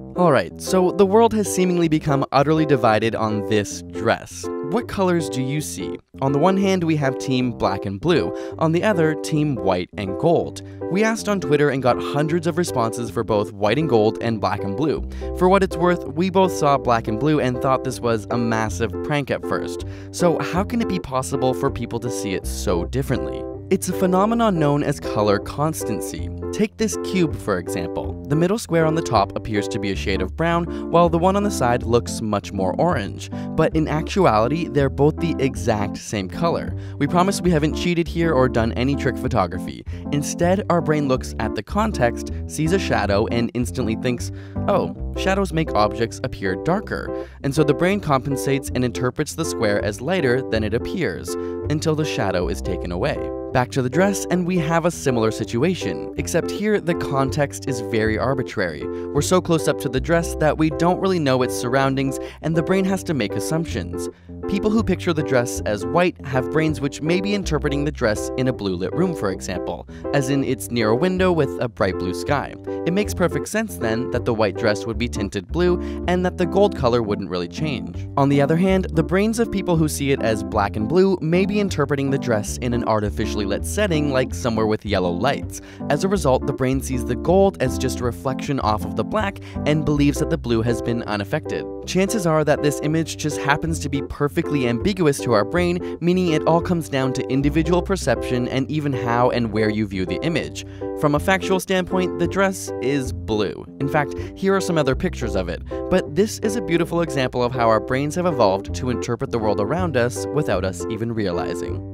Alright, so the world has seemingly become utterly divided on this dress. What colors do you see? On the one hand, we have team black and blue, on the other, team white and gold. We asked on Twitter and got hundreds of responses for both white and gold and black and blue. For what it's worth, we both saw black and blue and thought this was a massive prank at first. So how can it be possible for people to see it so differently? It's a phenomenon known as color constancy. Take this cube, for example. The middle square on the top appears to be a shade of brown, while the one on the side looks much more orange. But in actuality, they're both the exact same color. We promise we haven't cheated here or done any trick photography. Instead, our brain looks at the context, sees a shadow, and instantly thinks, oh, shadows make objects appear darker. And so the brain compensates and interprets the square as lighter than it appears, until the shadow is taken away. Back to the dress, and we have a similar situation, except here the context is very arbitrary. We're so close up to the dress that we don't really know its surroundings, and the brain has to make assumptions. People who picture the dress as white have brains which may be interpreting the dress in a blue lit room, for example, as in it's near a window with a bright blue sky. It makes perfect sense then that the white dress would be tinted blue and that the gold color wouldn't really change. On the other hand, the brains of people who see it as black and blue may be interpreting the dress in an artificially lit setting like somewhere with yellow lights. As a result, the brain sees the gold as just a reflection off of the black and believes that the blue has been unaffected. Chances are that this image just happens to be perfectly ambiguous to our brain, meaning it all comes down to individual perception and even how and where you view the image. From a factual standpoint, the dress is blue. In fact, here are some other pictures of it. But this is a beautiful example of how our brains have evolved to interpret the world around us without us even realizing.